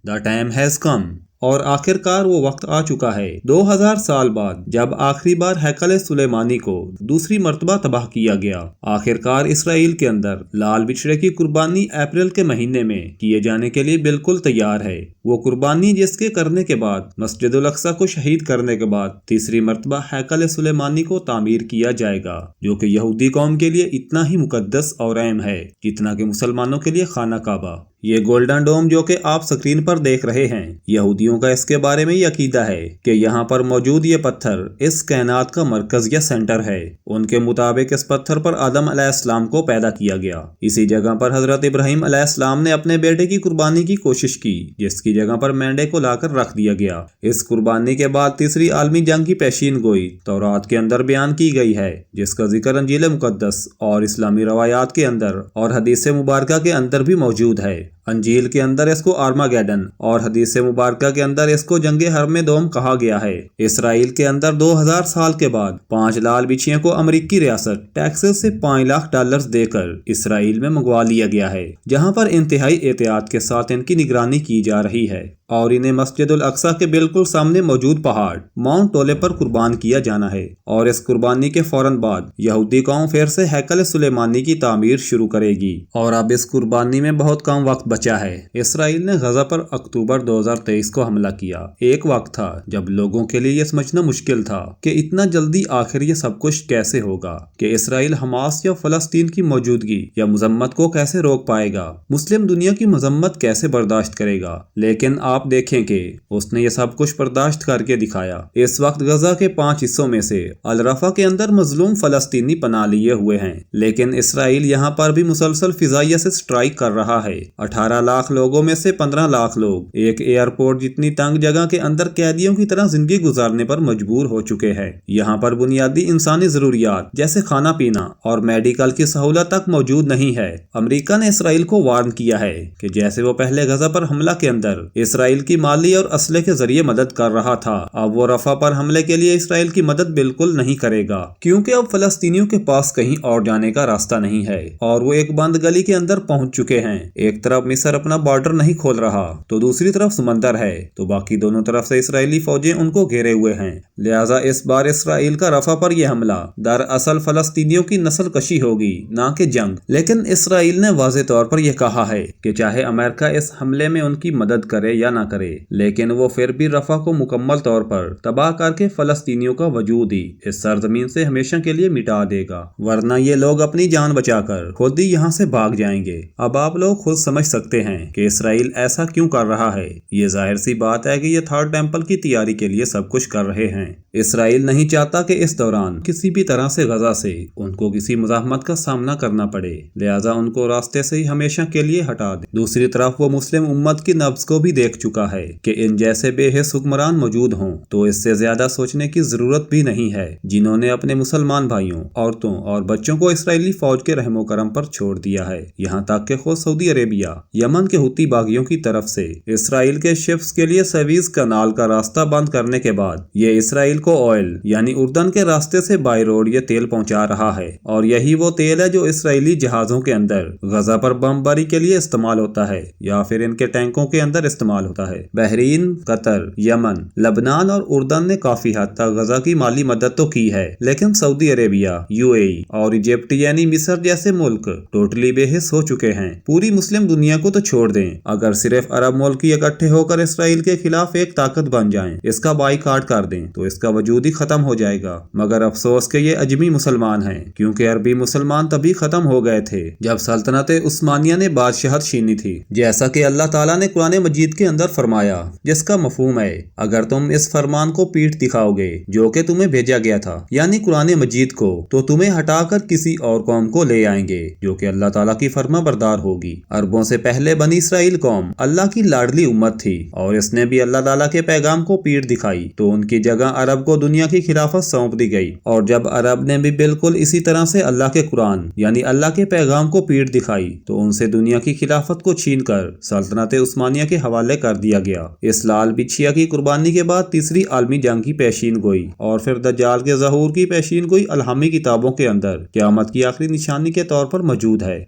The time has come. اور آخرکار وہ وقت آ چکا ہے 2000 سال بعد جب آخری بار ہیکل سلیمانی کو دوسری مرتبہ تباہ کیا گیا۔ آخرکار اسرائیل کے اندر لال بچڑے کی قربانی اپریل کے مہینے میں کیے جانے کے لیے بالکل تیار ہے۔ وہ قربانی جس کے کرنے کے بعد مسجد الاقصی کو شہید کرنے کے بعد تیسری مرتبہ ہیکل سلیمانی کو تعمیر کیا جائے گا، جو کہ یہودی قوم کے لیے اتنا ہی مقدس اور اہم ہے جتنا کہ مسلمانوں کے لیے خانہ کعبہ۔ یہ گولڈن ڈوم جو کہ آپ سکرین پر دیکھ رہے ہیں، یہودیوں کا اس کے بارے میں یہ عقیدہ ہے کہ یہاں پر موجود یہ پتھر اس کائنات کا مرکز یا سینٹر ہے۔ ان کے مطابق اس پتھر پر آدم علیہ السلام کو پیدا کیا گیا۔ اسی جگہ پر حضرت ابراہیم علیہ السلام نے اپنے بیٹے کی قربانی کی کوشش کی، جس کی جگہ پر مینڈے کو لا کر رکھ دیا گیا۔ اس قربانی کے بعد تیسری عالمی جنگ کی پیشین گوئی تورات کے اندر بیان کی گئی ہے، جس کا ذکر انجیل مقدس اور اسلامی روایات کے اندر اور حدیث مبارکہ کے اندر بھی موجود ہے۔ انجیل کے اندر اس کو آرماگیڈن اور حدیث مبارکہ کے اندر اس کو جنگ حرم دوم کہا گیا ہے۔ اسرائیل کے اندر 2000 سال کے بعد 5 لال بچھیوں کو امریکی ریاست ٹیکساس سے $5 لاکھ دے کر اسرائیل میں منگوا لیا گیا ہے، جہاں پر انتہائی احتیاط کے ساتھ ان کی نگرانی کی جا رہی ہے، اور انہیں مسجد الاقصی کے بالکل سامنے موجود پہاڑ ماؤنٹ ٹولے پر قربان کیا جانا ہے۔ اور اس قربانی کے فوراً بعد یہودی قوم پھر سے ہیکل سلیمانی کی تعمیر شروع کرے گی۔ اور اب اس قربانی میں بہت کم وقت بچا ہے۔ اسرائیل نے غزہ پر اکتوبر 2023 کو حملہ کیا۔ ایک وقت تھا جب لوگوں کے لیے یہ سمجھنا مشکل تھا کہ اتنا جلدی آخر یہ سب کچھ کیسے ہوگا، کہ اسرائیل حماس یا فلسطین کی موجودگی یا مذمت کو کیسے روک پائے گا، مسلم دنیا کی مذمت کیسے برداشت کرے گا۔ لیکن آپ دیکھیں کہ اس نے یہ سب کچھ برداشت کر کے دکھایا۔ اس وقت غزہ کے 5 حصوں میں سے الرفا کے اندر مظلوم فلسطینی پناہ لیے ہوئے ہیں، لیکن اسرائیل یہاں پر بھی مسلسل فضائیہ سے سٹرائک کر رہا ہے۔ 18 لاکھ لوگوں میں سے 15 لاکھ لوگ ایک ایئرپورٹ جتنی تنگ جگہ کے اندر قیدیوں کی طرح زندگی گزارنے پر مجبور ہو چکے ہیں۔ یہاں پر بنیادی انسانی ضروریات جیسے کھانا پینا اور میڈیکل کی سہولت تک موجود نہیں ہے۔ امریکہ نے اسرائیل کو وارن کیا ہے کہ جیسے وہ پہلے غزہ پر حملہ کے اندر اسرائیل کی مالی اور اسلحے کے ذریعے مدد کر رہا تھا، اب وہ رفح پر حملے کے لیے اسرائیل کی مدد بالکل نہیں کرے گا، کیونکہ اب فلسطینیوں کے پاس کہیں اور جانے کا راستہ نہیں ہے اور وہ ایک بند گلی کے اندر پہنچ چکے ہیں۔ ایک طرف مصر اپنا بارڈر نہیں کھول رہا تو دوسری طرف سمندر ہے، تو باقی دونوں طرف سے اسرائیلی فوجیں ان کو گھیرے ہوئے ہیں۔ لہٰذا اس بار اسرائیل کا رفح پر یہ حملہ دراصل فلسطینیوں کی نسل کشی ہوگی، نہ کہ جنگ۔ لیکن اسرائیل نے واضح طور پر یہ کہا ہے کہ چاہے امریکہ اس حملے میں ان کی مدد کرے یا نہ کرے، لیکن وہ پھر بھی رفح کو مکمل طور پر تباہ کر کے فلسطینیوں کا وجود ہی اس سرزمین سے ہمیشہ کے لیے مٹا دے گا، ورنہ یہ لوگ اپنی جان بچا کر خود ہی یہاں سے بھاگ جائیں گے۔ اب آپ لوگ خود سمجھ سکتے ہیں کہ اسرائیل ایسا کیوں کر رہا ہے۔ یہ ظاہر سی بات ہے کہ یہ تھرڈ ٹیمپل کی تیاری کے لیے سب کچھ کر رہے ہیں۔ اسرائیل نہیں چاہتا کہ اس دوران کسی بھی طرح سے غزہ سے ان کو کسی مزاحمت کا سامنا کرنا پڑے، لہٰذا ان کو راستے سے ہی ہمیشہ کے لیے ہٹا دے۔ دوسری طرف وہ مسلم امت کی نبض کو بھی دیکھ چکا ہے کہ ان جیسے بے حس حکمران موجود ہوں تو اس سے زیادہ سوچنے کی ضرورت بھی نہیں ہے، جنہوں نے اپنے مسلمان بھائیوں، عورتوں اور بچوں کو اسرائیلی فوج کے رحم و کرم پر چھوڑ دیا ہے۔ یہاں تک کہ خود سعودی عربیہ یمن کے حوثی باغیوں کی طرف سے اسرائیل کے شپس کے لیے سویز کنال کا راستہ بند کرنے کے بعد یہ اسرائیل کو آئل یعنی اردن کے راستے سے بائی روڈ یہ تیل پہنچا رہا ہے، اور یہی وہ تیل ہے جو اسرائیلی جہازوں کے اندر غزہ پر بم باری کے لیے استعمال ہوتا ہے یا پھر ان کے ٹینکوں کے اندر استعمال ہوتا ہے۔ بحرین، قطر، یمن، لبنان اور اردن نے کافی حد تک غزہ کی مالی مدد تو کی ہے، لیکن سعودی عربیہ، UAE اور ایجپٹ یعنی مصر جیسے ملک ٹوٹلی بے حس ہو چکے ہیں۔ پوری مسلم دنیا کو تو چھوڑ دیں، اگر صرف عرب ملک اکٹھے ہو کر اسرائیل کے خلاف ایک طاقت بن جائیں، اس کا بائیکاٹ کر دیں، تو اس کا وجود ہی ختم ہو جائے گا۔ مگر افسوس کہ یہ اجمی مسلمان ہیں، کیونکہ عربی مسلمان تبھی ختم ہو گئے تھے جب سلطنت عثمانیہ نے بادشاہت چھینی تھی، جیسا کہ اللہ تعالیٰ نے قرآن مجید کے اندر فرمایا، جس کا مفہوم ہے اگر تم اس فرمان کو پیٹھ دکھاؤ گے جو کہ تمہیں بھیجا گیا تھا یعنی قرآن مجید کو، تو تمہیں ہٹا کر کسی اور قوم کو لے آئیں گے جو کہ اللہ تعالیٰ کی فرما بردار ہوگی۔ عربوں سے پہلے بنی اسرائیل قوم اللہ کی لاڈلی امت تھی، اور اس نے بھی اللہ تعالیٰ کے پیغام کو پیٹھ دکھائی تو ان کی جگہ عرب کو دنیا کی خلافت سونپ دی گئی، اور جب عرب نے بھی بالکل اسی طرح سے اللہ کے قرآن یعنی اللہ کے پیغام کو پیٹھ دکھائی تو ان سے دنیا کی خلافت کو چھین کر سلطنت عثمانیہ کے حوالے کر دیا گیا۔ اس لال بچھیا کی قربانی کے بعد تیسری عالمی جنگ کی پیشین گوئی اور پھر دجال کے ظہور کی پیشین گوئی الہامی کتابوں کے اندر قیامت کی آخری نشانی کے طور پر موجود ہے۔